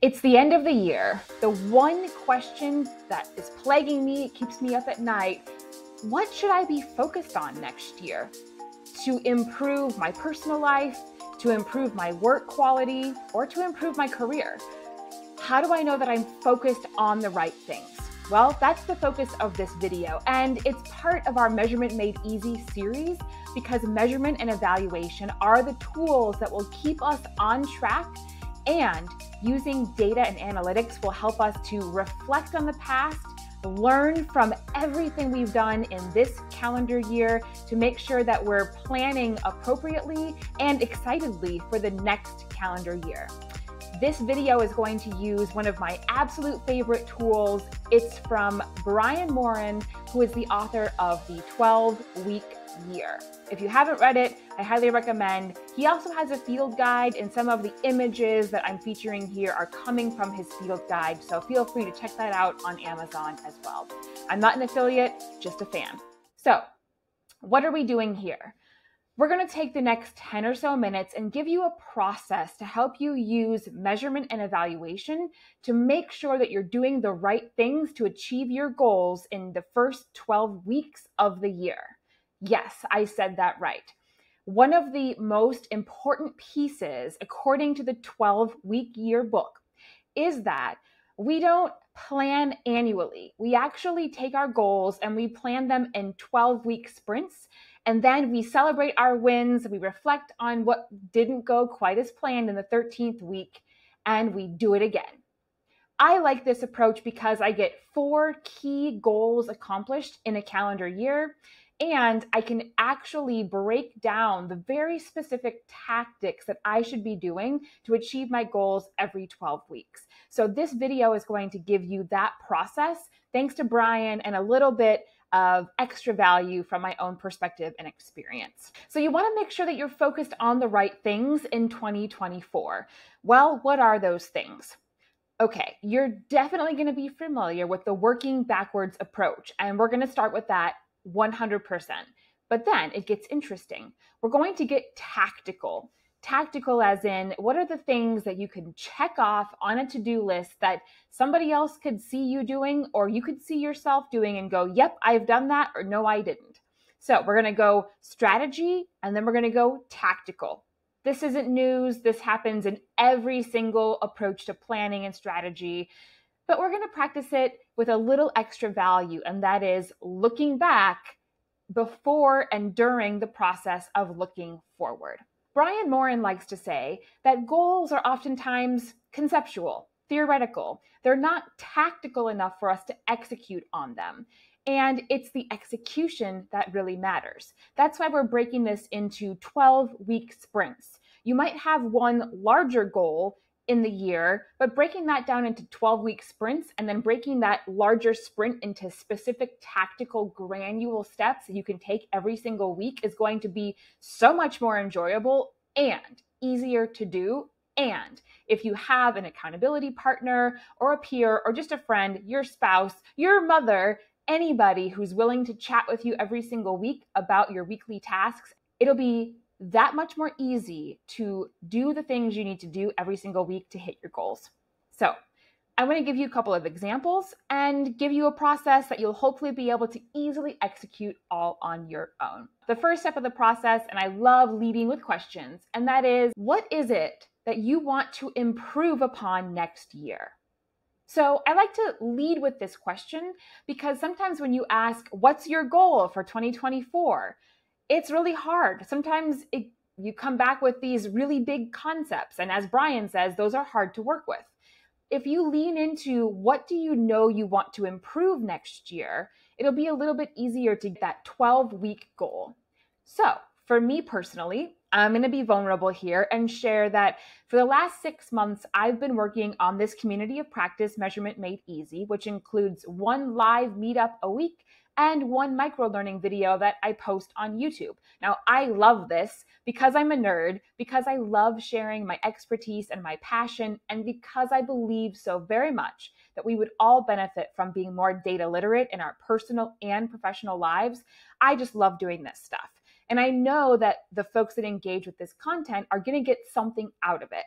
It's the end of the year. The one question that is plaguing me, it keeps me up at night, what should I be focused on next year to improve my personal life, to improve my work quality, or to improve my career? How do I know that I'm focused on the right things? Well, that's the focus of this video, and it's part of our Measurement Made Easy series because measurement and evaluation are the tools that will keep us on track, and using data and analytics will help us to reflect on the past, learn from everything we've done in this calendar year to make sure that we're planning appropriately and excitedly for the next calendar year. This video is going to use one of my absolute favorite tools. It's from Moran, who is the author of the 12-Week Year. If you haven't read it, I highly recommend. He also has a field guide, and some of the images that I'm featuring here are coming from his field guide, so feel free to check that out on Amazon as well. I'm not an affiliate, just a fan. So, what are we doing here? We're going to take the next 10 or so minutes and give you a process to help you use measurement and evaluation to make sure that you're doing the right things to achieve your goals in the first 12 weeks of the year. Yes, I said that right. One of the most important pieces, according to the 12-Week Year book, is that we don't plan annually. We actually take our goals and we plan them in 12-week sprints. And then we celebrate our wins, we reflect on what didn't go quite as planned in the 13th week, and we do it again. I like this approach because I get 4 key goals accomplished in a calendar year, and I can actually break down the very specific tactics that I should be doing to achieve my goals every 12 weeks. So this video is going to give you that process, thanks to Brian, and a little bit of extra value from my own perspective and experience. So you want to make sure that you're focused on the right things in 2024. Well, what are those things? Okay, you're definitely going to be familiar with the working backwards approach, and we're going to start with that 100%. But then it gets interesting. We're going to get tactical. Tactical as in, what are the things that you can check off on a to-do list that somebody else could see you doing, or you could see yourself doing and go, yep, I've done that, or no, I didn't. So we're going to go strategy, and then we're going to go tactical. This isn't news. This happens in every single approach to planning and strategy, but we're going to practice it with a little extra value, and that is looking back before and during the process of looking forward. Moran likes to say that goals are oftentimes conceptual, theoretical. They're not tactical enough for us to execute on them. And it's the execution that really matters. That's why we're breaking this into 12-week sprints. You might have one larger goal in the year, but breaking that down into 12-week sprints and then breaking that larger sprint into specific tactical granular steps that you can take every single week is going to be so much more enjoyable and easier to do. And if you have an accountability partner or a peer or just a friend, your spouse, your mother, anybody who's willing to chat with you every single week about your weekly tasks, it'll be that much more easy to do the things you need to do every single week to hit your goals. So I'm going to give you a couple of examples and give you a process that you'll hopefully be able to easily execute all on your own. The first step of the process, and I love leading with questions, and that is, what is it that you want to improve upon next year? So I like to lead with this question because sometimes when you ask, what's your goal for 2024? It's really hard. Sometimes you come back with these really big concepts. And as Brian says, those are hard to work with. If you lean into what do you know you want to improve next year, it'll be a little bit easier to get that 12-week goal. So for me personally, I'm going to be vulnerable here and share that for the last 6 months, I've been working on this community of practice, Measurement Made Easy, which includes 1 live meetup a week and 1 micro-learning video that I post on YouTube. Now, I love this because I'm a nerd, because I love sharing my expertise and my passion, and because I believe so very much that we would all benefit from being more data literate in our personal and professional lives. I just love doing this stuff. And I know that the folks that engage with this content are going to get something out of it.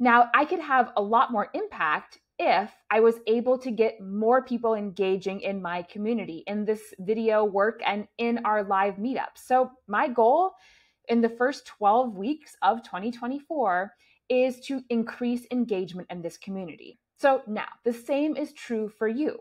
Now, I could have a lot more impact if I was able to get more people engaging in my community, in this video work, and in our live meetups. So my goal in the first 12 weeks of 2024 is to increase engagement in this community. So now the same is true for you.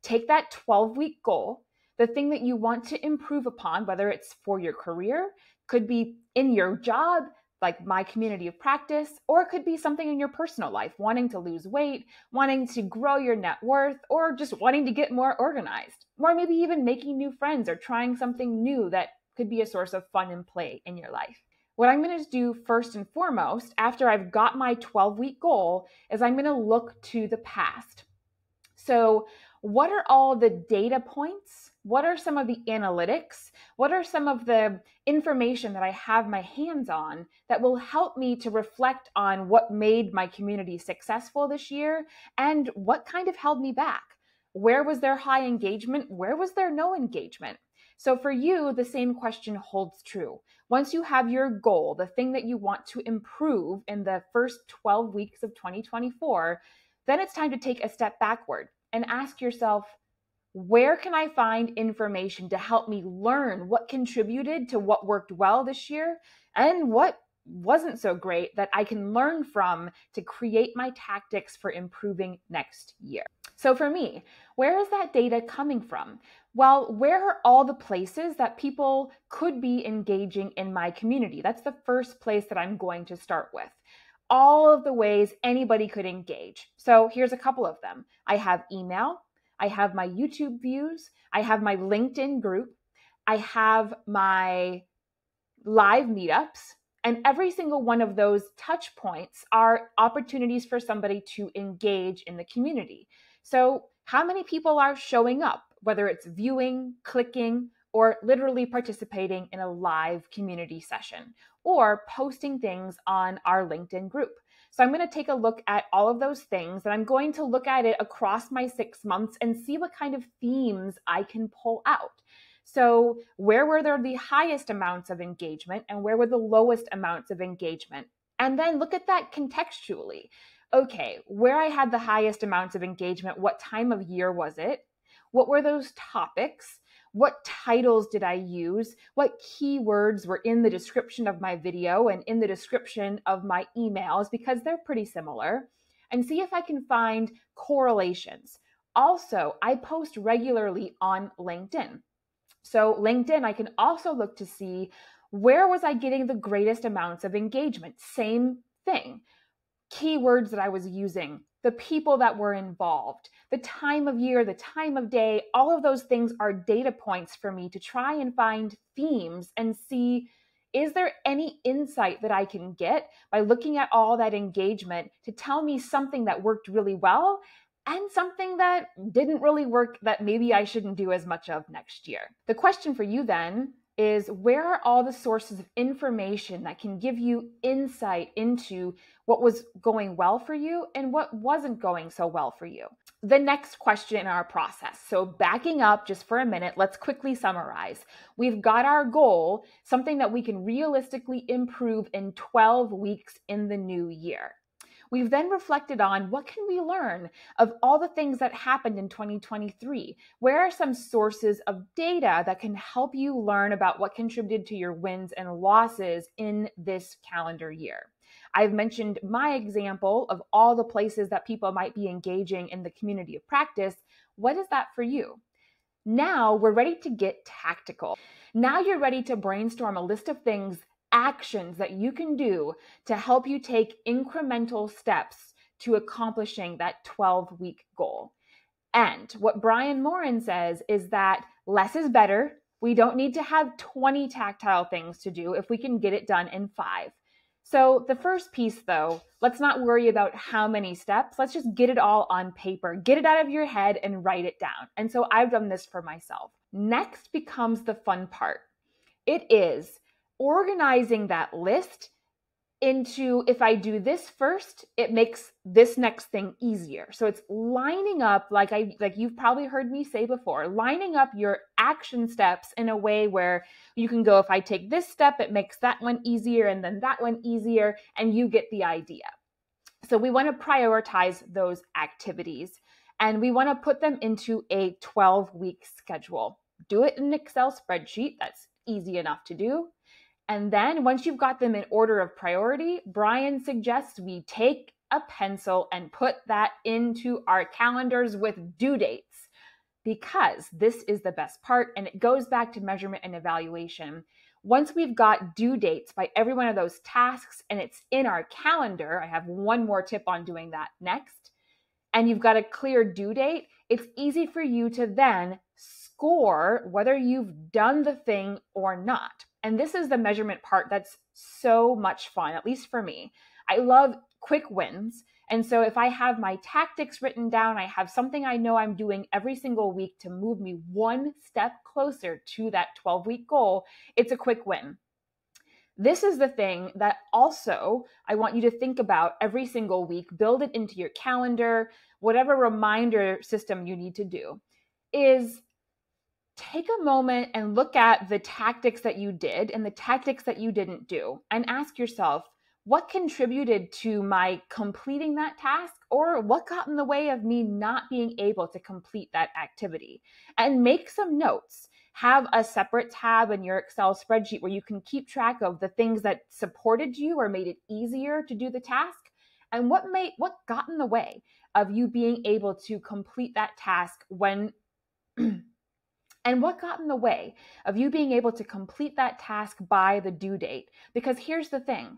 Take that 12-week goal, the thing that you want to improve upon, whether it's for your career, could be in your job, like my community of practice, or it could be something in your personal life, wanting to lose weight, wanting to grow your net worth, or just wanting to get more organized, or maybe even making new friends or trying something new that could be a source of fun and play in your life. What I'm going to do first and foremost, after I've got my 12-week goal, is I'm going to look to the past. So what are all the data points? What are some of the analytics? What are some of the information that I have my hands on that will help me to reflect on what made my community successful this year and what kind of held me back? Where was there high engagement? Where was there no engagement? So for you, the same question holds true. Once you have your goal, the thing that you want to improve in the first 12 weeks of 2024, then it's time to take a step backward and ask yourself, where can I find information to help me learn what contributed to what worked well this year and what wasn't so great that I can learn from to create my tactics for improving next year? So for me, where is that data coming from? Well, where are all the places that people could be engaging in my community? That's the first place that I'm going to start with. All of the ways anybody could engage. So here's a couple of them. I have email, I have my YouTube views, I have my LinkedIn group, I have my live meetups, and every single one of those touch points are opportunities for somebody to engage in the community. So how many people are showing up, whether it's viewing, clicking, or literally participating in a live community session or posting things on our LinkedIn group? So I'm going to take a look at all of those things, and I'm going to look at it across my 6 months and see what kind of themes I can pull out. So where were there the highest amounts of engagement and where were the lowest amounts of engagement? And then look at that contextually. Okay, where I had the highest amounts of engagement, what time of year was it? What were those topics? What titles did I use? What keywords were in the description of my video and in the description of my emails, because they're pretty similar, and see if I can find correlations. Also, I post regularly on LinkedIn. So LinkedIn, I can also look to see where was I getting the greatest amounts of engagement. Same thing. Keywords that I was using, the people that were involved, the time of year, the time of day, all of those things are data points for me to try and find themes and see, is there any insight that I can get by looking at all that engagement to tell me something that worked really well and something that didn't really work that maybe I shouldn't do as much of next year? The question for you then is, where are all the sources of information that can give you insight into what was going well for you and what wasn't going so well for you? The next question in our process. So backing up just for a minute, let's quickly summarize. We've got our goal, something that we can realistically improve in 12 weeks in the new year. We've then reflected on what can we learn of all the things that happened in 2023? Where are some sources of data that can help you learn about what contributed to your wins and losses in this calendar year? I've mentioned my example of all the places that people might be engaging in the community of practice. What is that for you? Now we're ready to get tactical. Now you're ready to brainstorm a list of things, actions that you can do to help you take incremental steps to accomplishing that 12-week goal. And what Brian Moran says is that less is better. We don't need to have 20 tactile things to do if we can get it done in 5. So the first piece, though, let's not worry about how many steps. Let's just get it all on paper, get it out of your head and write it down. And so I've done this for myself. Next becomes the fun part. It is organizing that list into, if I do this first, it makes this next thing easier. So it's lining up, like you've probably heard me say before, lining up your action steps in a way where you can go, if I take this step, it makes that one easier and then that one easier, and you get the idea. So we want to prioritize those activities and we want to put them into a 12-week schedule. Do it in an Excel spreadsheet. That's easy enough to do. And then once you've got them in order of priority, Brian suggests we take a pencil and put that into our calendars with due dates, because this is the best part, and it goes back to measurement and evaluation. Once we've got due dates by every one of those tasks and it's in our calendar, I have one more tip on doing that next, and you've got a clear due date, it's easy for you to then score whether you've done the thing or not. And this is the measurement part that's so much fun, at least for me. I love quick wins. And so if I have my tactics written down, I have something I know I'm doing every single week to move me one step closer to that 12-week goal, it's a quick win. This is the thing that also I want you to think about every single week. Build it into your calendar, whatever reminder system you need to do, is take a moment and look at the tactics that you did and the tactics that you didn't do, and ask yourself, what contributed to my completing that task, or what got in the way of me not being able to complete that activity? And make some notes. Have a separate tab in your Excel spreadsheet where you can keep track of the things that supported you or made it easier to do the task, and what got in the way of you being able to complete that task when and what got in the way of you being able to complete that task by the due date. Because here's the thing.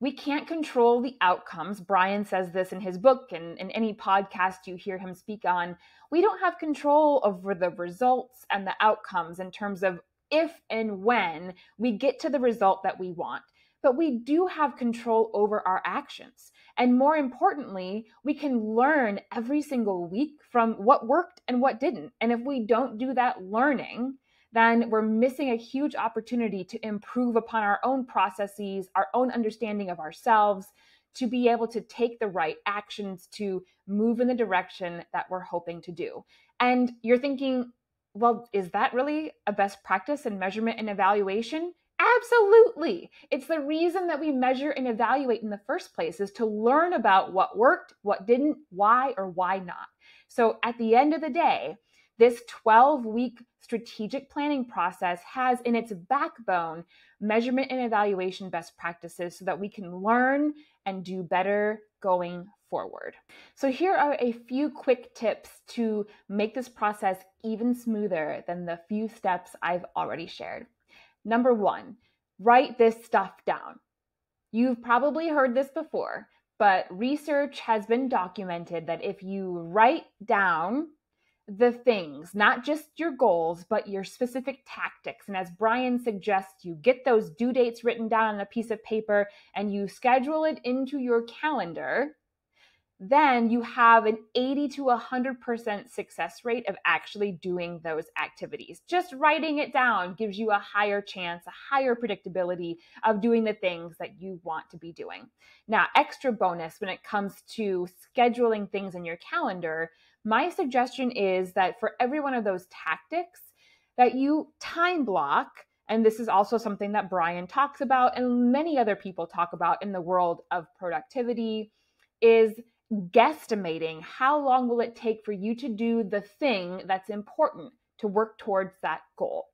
We can't control the outcomes. Brian says this in his book and in any podcast you hear him speak on. We don't have control over the results and the outcomes in terms of if and when we get to the result that we want. But we do have control over our actions. And more importantly, we can learn every single week from what worked and what didn't. And if we don't do that learning, then we're missing a huge opportunity to improve upon our own processes, our own understanding of ourselves, to be able to take the right actions to move in the direction that we're hoping to do. And you're thinking, well, is that really a best practice in measurement and evaluation? Absolutely. It's the reason that we measure and evaluate in the first place, is to learn about what worked, what didn't, why or why not. So at the end of the day, this 12-week strategic planning process has in its backbone measurement and evaluation best practices so that we can learn and do better going forward. So here are a few quick tips to make this process even smoother than the few steps I've already shared. Number 1, write this stuff down. You've probably heard this before, but research has been documented that if you write down the things, not just your goals, but your specific tactics. And as Brian suggests, you get those due dates written down on a piece of paper and you schedule it into your calendar, then you have an 80 to 100% success rate of actually doing those activities. Just writing it down gives you a higher chance, a higher predictability of doing the things that you want to be doing. Now, extra bonus when it comes to scheduling things in your calendar, my suggestion is that for every one of those tactics, that you time block, and this is also something that Brian talks about and many other people talk about in the world of productivity, is guesstimating how long will it take for you to do the thing that's important to work towards that goal.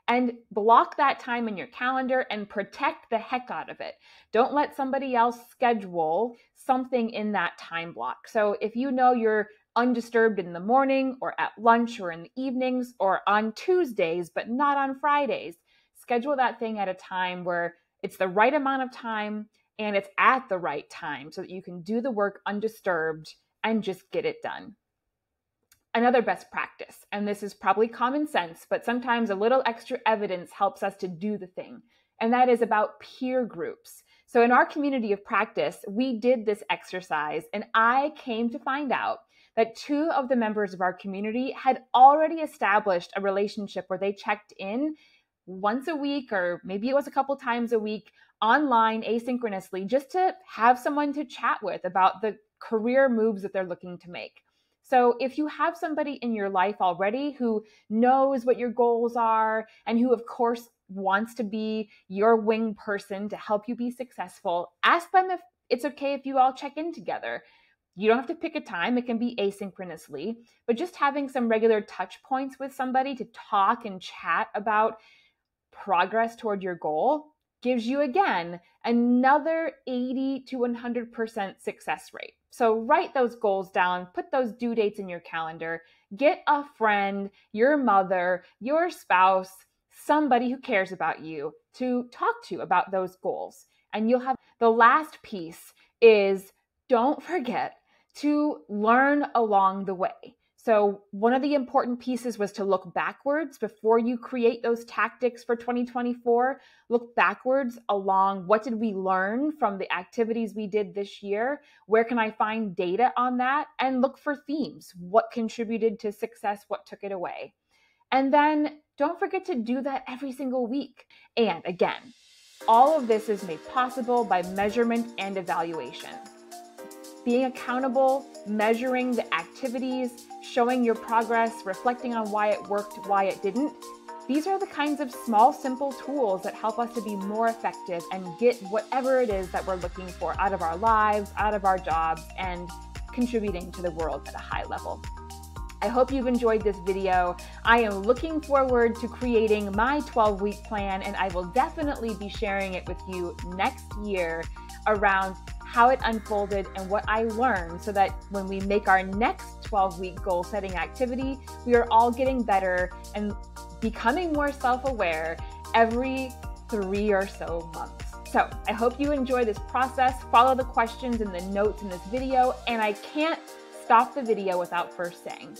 And block that time in your calendar and protect the heck out of it. Don't let somebody else schedule something in that time block. So if you know you're undisturbed in the morning or at lunch or in the evenings or on Tuesdays, but not on Fridays, schedule that thing at a time where it's the right amount of time and it's at the right time so that you can do the work undisturbed and just get it done. Another best practice, and this is probably common sense, but sometimes a little extra evidence helps us to do the thing, and that is about peer groups. So in our community of practice, we did this exercise, and I came to find out that 2 of the members of our community had already established a relationship where they checked in once a week, or maybe it was a couple times a week, online asynchronously, just to have someone to chat with about the career moves that they're looking to make. So if you have somebody in your life already who knows what your goals are and who, of course, wants to be your wing person to help you be successful, ask them It's okay if you all check in together. You don't have to pick a time. It can be asynchronously, but just having some regular touch points with somebody to talk and chat about progress toward your goal gives you, again, another 80 to 100% success rate. So write those goals down, put those due dates in your calendar, get a friend, your mother, your spouse, somebody who cares about you to talk to about those goals. And you'll have the last piece is don't forget to learn along the way. So one of the important pieces was to look backwards before you create those tactics for 2024. Look backwards along what did we learn from the activities we did this year? Where can I find data on that? And look for themes. What contributed to success? What took it away? And then don't forget to do that every single week. And again, all of this is made possible by measurement and evaluation. Being accountable, measuring the activities, showing your progress, reflecting on why it worked, why it didn't. These are the kinds of small, simple tools that help us to be more effective and get whatever it is that we're looking for out of our lives, out of our jobs, and contributing to the world at a high level. I hope you've enjoyed this video. I am looking forward to creating my 12-week plan, and I will definitely be sharing it with you next year around how it unfolded and what I learned, so that when we make our next 12-week goal setting activity, we are all getting better and becoming more self-aware every 3 or so months. So I hope you enjoy this process. Follow the questions in the notes in this video, and I can't stop the video without first saying,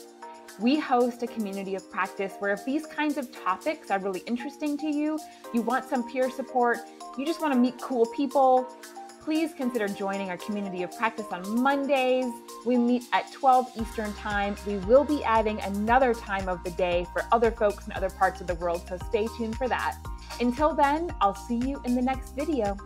we host a community of practice where if these kinds of topics are really interesting to you, you want some peer support, you just want to meet cool people, please consider joining our community of practice on Mondays. We meet at 12 Eastern time. We will be adding another time of the day for other folks in other parts of the world, so stay tuned for that. Until then, I'll see you in the next video.